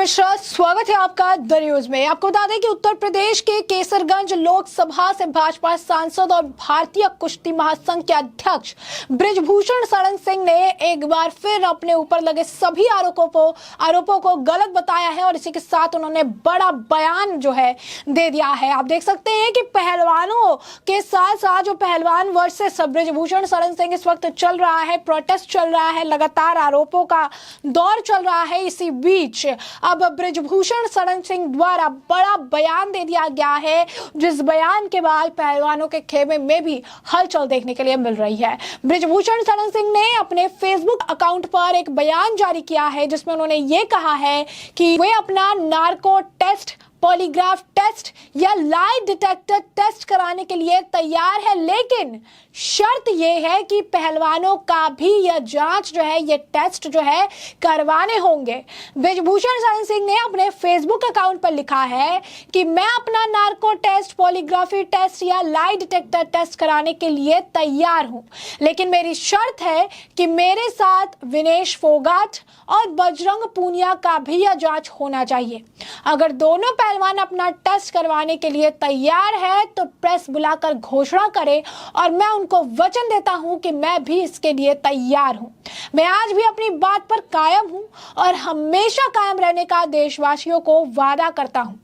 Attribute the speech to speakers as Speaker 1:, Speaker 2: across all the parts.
Speaker 1: मिश्रा, स्वागत है आपका द न्यूज में। आपको बता दें कि उत्तर प्रदेश के केसरगंज लोकसभा से भाजपा सांसद और भारतीय कुश्ती महासंघ के अध्यक्ष बृजभूषण शरण सिंह ने एक बार फिर अपने ऊपर लगे सभी आरोपों को गलत बताया है और इसी के साथ उन्होंने बड़ा बयान जो है दे दिया है। आप देख सकते हैं कि पहलवानों के साथ साथ जो पहलवान वर्सेस बृजभूषण शरण सिंह इस वक्त चल रहा है, प्रोटेस्ट चल रहा है, लगातार आरोपों का दौर चल रहा है। इसी बीच अब बृजभूषण शरण सिंह द्वारा बड़ा बयान दे दिया गया है, जिस बयान के बाद पहलवानों के खेमे में भी हलचल देखने के लिए मिल रही है। बृजभूषण शरण सिंह ने अपने फेसबुक अकाउंट पर एक बयान जारी किया है, जिसमें उन्होंने ये कहा है कि वे अपना नार्को टेस्ट, पॉलीग्राफ टेस्ट या लाई डिटेक्टर टेस्ट कराने के लिए तैयार है, लेकिन शर्त यह है कि पहलवानों का भी यह जांच जो है, ये टेस्ट जो है करवाने होंगे। बृजभूषण शरण सिंह ने अपने फेसबुक अकाउंट पर लिखा है कि मैं अपना नार्को टेस्ट, पॉलीग्राफी टेस्ट या लाई डिटेक्टर टेस्ट कराने के लिए तैयार हूं, लेकिन मेरी शर्त है कि मेरे साथ विनेश फोगाट और बजरंग पूनिया का भी यह जांच होना चाहिए। अगर दोनों पहलवान अपना टेस्ट करवाने के लिए तैयार है तो प्रेस बुलाकर घोषणा करे और मैं उनको वचन देता हूं कि मैं भी इसके लिए तैयार हूं। मैं आज भी अपनी बात पर कायम हूं और हमेशा कायम रहने का देशवासियों को वादा करता हूं।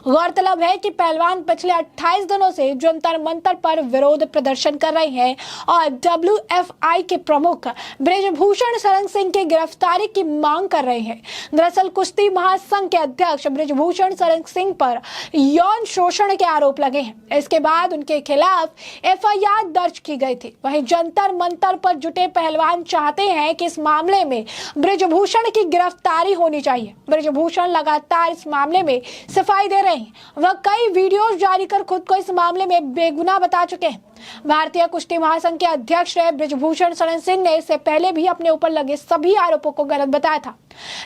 Speaker 1: गौरतलब है कि पहलवान पिछले 28 दिनों से जंतर मंतर पर विरोध प्रदर्शन कर रहे हैं और WFI के प्रमुख बृजभूषण शरण सिंह की गिरफ्तारी की मांग कर रहे हैं। दरअसल कुश्ती महासंघ के अध्यक्ष बृजभूषण शरण सिंह पर यौन शोषण के आरोप लगे हैं। इसके बाद उनके खिलाफ FIR दर्ज की गई थी। वहीं जंतर मंतर पर जुटे पहलवान चाहते हैं कि इस मामले में बृजभूषण की गिरफ्तारी होनी चाहिए। बृजभूषण लगातार इस मामले में सफाई दे रहे हैं। वह कई वीडियोस जारी कर खुद को इस मामले में बेगुनाह बता चुके हैं। भारतीय कुश्ती महासंघ के अध्यक्ष बृजभूषण शरण सिंह ने इससे पहले भी अपने ऊपर लगे सभी आरोपों को गलत बताया था।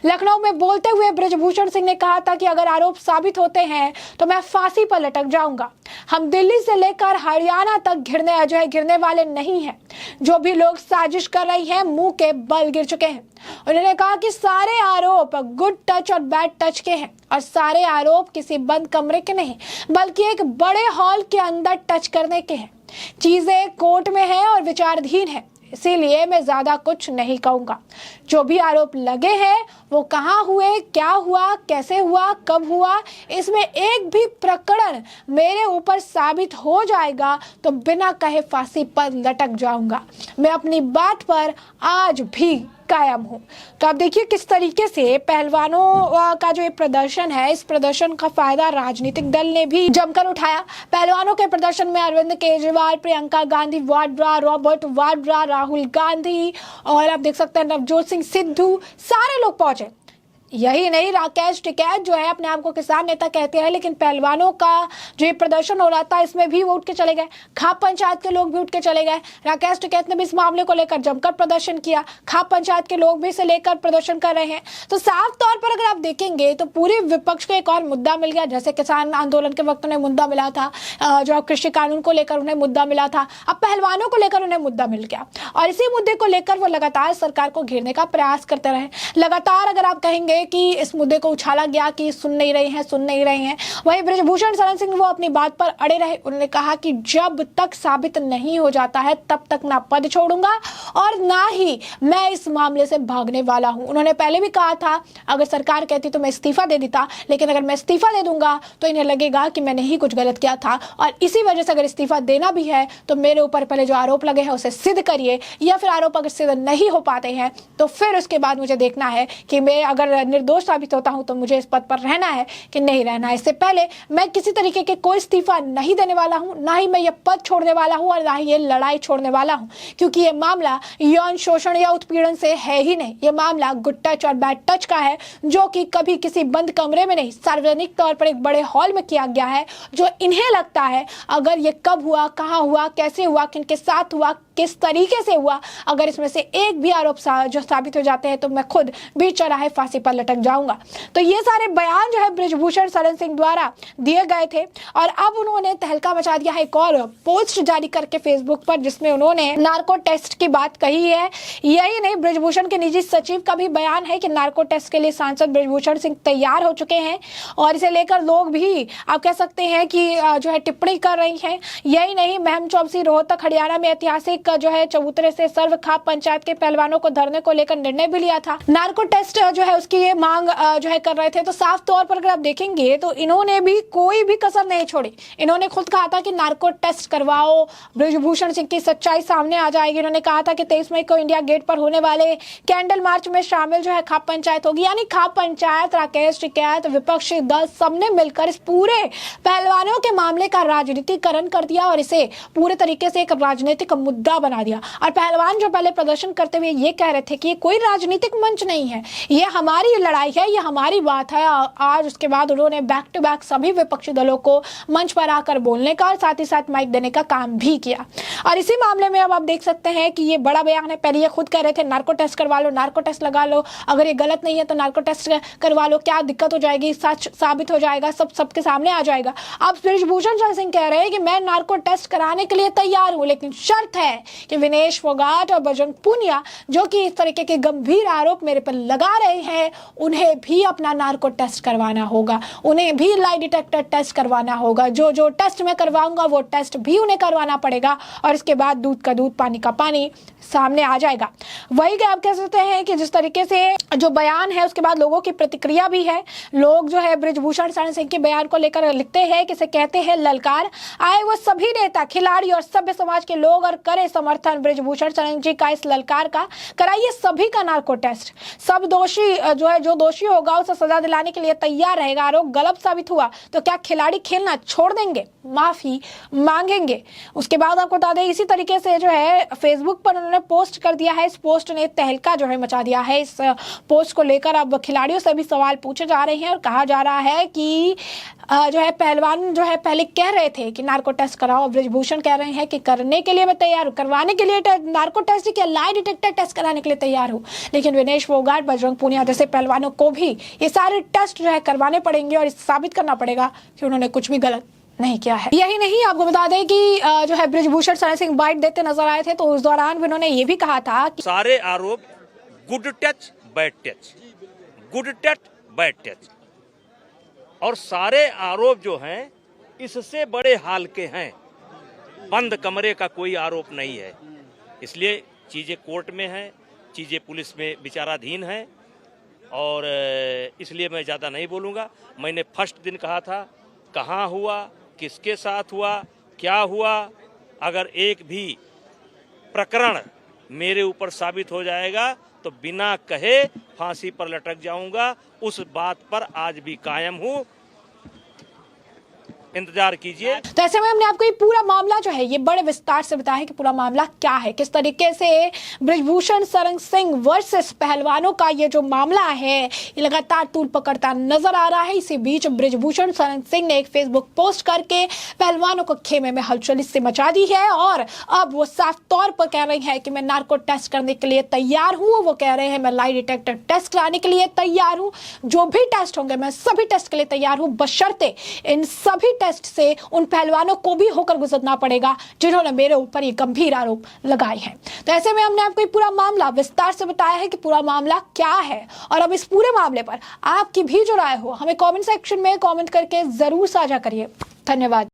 Speaker 1: लखनऊ में बोलते हुए बृजभूषण सिंह ने कहा था कि अगर आरोप साबित होते हैं तो मैं फांसी पर लटक जाऊंगा। हम दिल्ली से लेकर हरियाणा तक गिरने वाले नहीं हैं। जो भी लोग साजिश कर रही हैं, मुंह के बल गिर चुके हैं। उन्होंने कहा कि सारे आरोप गुड टच और बैड टच के हैं और सारे आरोप किसी बंद कमरे के नहीं बल्कि एक बड़े हॉल के अंदर टच करने के हैं। चीजें कोर्ट में है और विचाराधीन है, इसीलिए मैं ज्यादा कुछ नहीं कहूंगा। जो भी आरोप लगे हैं वो कहाँ हुए, क्या हुआ, कैसे हुआ, कब हुआ, इसमें एक भी प्रकरण मेरे ऊपर साबित हो जाएगा तो बिना कहे फांसी पर लटक जाऊंगा। मैं अपनी बात पर आज भी कायम हूं। तो आप देखिए किस तरीके से पहलवानों का जो ये प्रदर्शन है, इस प्रदर्शन का फायदा राजनीतिक दल ने भी जमकर उठाया। पहलवानों के प्रदर्शन में अरविंद केजरीवाल, प्रियंका गांधी वाड्रा, रॉबर्ट वाड्रा, राहुल गांधी और आप देख सकते हैं नवजोत सिंह सिद्धू, सारे लोग पहुंचे। यही नहीं, राकेश टिकैत जो है अपने आप को किसान नेता कहते हैं, लेकिन पहलवानों का जो ये प्रदर्शन हो रहा था इसमें भी वो उठ के चले गए। खाप पंचायत के लोग भी उठ के चले गए। राकेश टिकैत ने भी इस मामले को लेकर जमकर प्रदर्शन किया। खाप पंचायत के लोग भी इसे लेकर प्रदर्शन कर रहे हैं। तो साफ तौर पर अगर आप देखेंगे तो पूरे विपक्ष को एक और मुद्दा मिल गया। जैसे किसान आंदोलन के वक्त उन्हें मुद्दा मिला था, जो कृषि कानून को लेकर उन्हें मुद्दा मिला था, अब पहलवानों को लेकर उन्हें मुद्दा मिल गया और इसी मुद्दे को लेकर वो लगातार सरकार को घेरने का प्रयास करते रहे। लगातार अगर आप कहेंगे कि इस मुद्दे को उछाला गया कि सुन नहीं रहे हैं। वहीं बृजभूषण शरण सिंह वो अपनी बात पर अड़े रहे। उन्होंने कहा कि जब तक साबित नहीं हो जाता है तब तक ना पद छोड़ूंगा और ना ही मैं इस मामले से भागने वाला हूं। उन्होंने पहले भी कहा था अगर सरकार कहती तो मैं इस्तीफा दे देता, लेकिन अगर मैं इस्तीफा दे दूंगा तो इन्हें लगेगा कि मैंने ही कुछ गलत किया था और इसी वजह से अगर इस्तीफा देना भी है तो मेरे ऊपर पहले जो आरोप लगे हैं उसे सिद्ध करिए, या फिर आरोप अगर सिद्ध नहीं हो पाते हैं तो फिर उसके बाद मुझे देखना है कि मैं अगर निर्दोष साबित होता हूं तो मुझे इस पद पर रहना है कि नहीं रहना है। इससे पहले मैं किसी तरीके के कोई इस्तीफा नहीं देने वाला हूं, ना ही मैं ये पद छोड़ने वाला हूं और ना ही ये लड़ाई छोड़ने वाला हूं, क्योंकि ये मामला यौन शोषण या उत्पीड़न से है ही नहीं। ये मामला गुड टच और बैड टच का है, जो कि कभी किसी बंद कमरे में नहीं, सार्वजनिक तौर पर एक बड़े हॉल में किया गया है। जो इन्हें लगता है अगर ये कब हुआ, कहां हुआ, कैसे हुआ, किनके साथ हुआ, किस तरीके से हुआ, अगर इसमें से एक भी आरोप जो साबित हो जाते हैं तो मैं खुद बीच चौराहे फांसी पर लटक जाऊंगा। तो ये सारे बयान जो है ब्रिजभूषण शरण सिंह द्वारा दिए गए थे और अब उन्होंने तहलका मचा दिया है एक और पोस्ट जारी करके फेसबुक पर, जिसमें उन्होंने नार्को टेस्ट की बात कही है। यही नहीं, ब्रिजभूषण के निजी सचिव का भी बयान है कि नार्को टेस्ट के लिए सांसद ब्रिजभूषण सिंह तैयार हो चुके हैं और इसे लेकर लोग भी आप कह सकते हैं कि जो है टिप्पणी कर रही हैं। यही नहीं, महम चौबसी रोहतक हरियाणा में ऐतिहासिक जो है चबूतरे से सर्व खाप पंचायत के पहलवानों को धरने को लेकर निर्णय भी लिया था। नार्को टेस्ट जो है उसकी ये मांग जो है कर रहे थे। तो साफ तौर पर अगर आप देखेंगे तो इन्होंने भी कोई भी कसर नहीं छोड़ी। इन्होंने खुद कहा था कि नार्को टेस्ट करवाओ, ब्रिजभूषण सिंह की सच्चाई सामने आ जाएगी। इन्होंने कहा था कि 23 मई को इंडिया गेट पर होने वाले कैंडल मार्च में शामिल जो है खाप पंचायत होगी। यानी खाप पंचायत, राकेश टिकैत, विपक्षी दल सबने मिलकर इस पूरे पहलवानों के मामले का राजनीतिकरण कर दिया और इसे पूरे तरीके से एक राजनीतिक मुद्दा बना दिया। और पहलवान जो पहले प्रदर्शन करते हुए ये कह रहे थे कि ये कोई राजनीतिक मंच नहीं है, ये हमारी लड़ाई है, ये हमारी बात है। आज उसके बाद उन्होंने बैक टू बैक सभी विपक्षी दलों को मंच पर आकर बोलने का और साथ ही साथ माइक देने का काम भी किया। और इसी मामले में अब आप देख सकते हैं कि ये बड़ा बयान है। पहले ये खुद कह रहे थे नार्को टेस्ट करवा लो, नार्को टेस्ट लगा लो, अगर ये गलत नहीं है तो नार्को टेस्ट करवा लो, क्या दिक्कत हो जाएगी, सच साबित हो जाएगा, सबके सामने आ जाएगा। अब ब्रिजभूषण शरण सिंह कह रहे हैं कि मैं नार्को टेस्ट कराने के लिए तैयार हूं, लेकिन शर्त है कि विनेश फोगाट और बजरंग पूनिया जो कि इस तरीके के गंभीर आरोप मेरे पर लगा रहे हैं, उन्हें भी अपना नार्को टेस्ट करवाना होगा, उन्हें भी लाई डिटेक्टर टेस्ट करवाना होगा। जो जो टेस्ट मैं करवाऊंगा वो टेस्ट भी उन्हें करवाना पड़ेगा और इसके बाद दूध का दूध पानी का पानी सामने आ जाएगा। वही आप कह सकते हैं कि जिस तरीके से जो बयान है उसके बाद लोगों की प्रतिक्रिया भी है। लोग जो है ब्रिजभूषण शरण सिंह के बयान को लेकर लिखते हैं कि इसे कहते हैं ललकार, आए वो सभी नेता, खिलाड़ी और सभ्य समाज के लोग और करे समर्थन ब्रिजभूषण शरण जी का इस ललकार का, कराइए सभी का नार्को टेस्ट। सब दोषी जो दोषी होगा उसे सजा दिलाने के लिए तैयार रहेगा। आरोप गलत साबित हुआ तो क्या खिलाड़ी खेलना छोड़ देंगे, माफी मांगेंगे। उसके बाद आपको बता दें इसी तरीके से जो है फेसबुक पर उन्होंने पोस्ट कर दिया है। इस पोस्ट ने तहलका जो है मचा दिया है। इस पोस्ट को लेकर अब खिलाड़ियों से भी सवाल पूछे जा रहे हैं और कहा जा रहा है कि जो है पहलवान जो है पहले कह रहे थे कि नार्को टेस्ट कराओ, ब्रिजभूषण कह रहे हैं कि करने के लिए मैं तैयार हूँ, करवाने के लिए नार्को टेस्ट क्या लाई डिटेक्टर टेस्ट कराने के लिए तैयार हूँ। लेकिन विनेश फोगाट, बजरंग पूनिया जैसे पहलवानों को भी ये सारे टेस्ट जो है करवाने पड़ेंगे और साबित करना पड़ेगा कि उन्होंने कुछ भी गलत नहीं किया है। यही नहीं, आपको बता दें कि जो है ब्रिजभूषण शरण सिंह बाइट देते नजर आए थे तो उस दौरान उन्होंने ये भी कहा था कि
Speaker 2: सारे आरोप good touch bad touch, good touch bad touch, और सारे आरोप जो हैं इससे बड़े हाल के हैं। बंद कमरे का कोई आरोप नहीं है। इसलिए चीजें कोर्ट में हैं, चीजें पुलिस में विचाराधीन हैं और इसलिए मैं ज्यादा नहीं बोलूंगा। मैंने फर्स्ट दिन कहा था, कहाँ हुआ, किसके साथ हुआ, क्या हुआ, अगर एक भी प्रकरण मेरे ऊपर साबित हो जाएगा तो बिना कहे फांसी पर लटक जाऊंगा। उस बात पर आज भी कायम हूं, इंतजार कीजिए।
Speaker 1: तो ऐसे में हमने आपको ये पूरा मामला जो है ये बड़े विस्तार से बताया कि पूरा मामला क्या है, किस तरीके से ब्रिजभूषण शरण सिंह वर्सेस पहलवानों का ये जो मामला है ये लगातार तूल पकड़ता नजर आ रहा है। इसी बीच ब्रिजभूषण शरण सिंह ने एक फेसबुक पोस्ट करके पहलवानों को खेमे में हलचल से मचा दी है और अब वो साफ तौर पर कह रही है कि मैं नार्को टेस्ट करने के लिए तैयार हूँ। वो कह रहे हैं मैं लाई डिटेक्टर टेस्ट कराने के लिए तैयार हूँ, जो भी टेस्ट होंगे मैं सभी टेस्ट के लिए तैयार हूँ, बशर्ते इन सभी टेस्ट से उन पहलवानों को भी होकर गुजरना पड़ेगा जिन्होंने मेरे ऊपर ये गंभीर आरोप लगाए हैं। तो ऐसे में हमने आपको ये पूरा मामला विस्तार से बताया है कि पूरा मामला क्या है और अब इस पूरे मामले पर आपकी भी जो राय हो हमें कमेंट सेक्शन में कमेंट करके जरूर साझा करिए। धन्यवाद।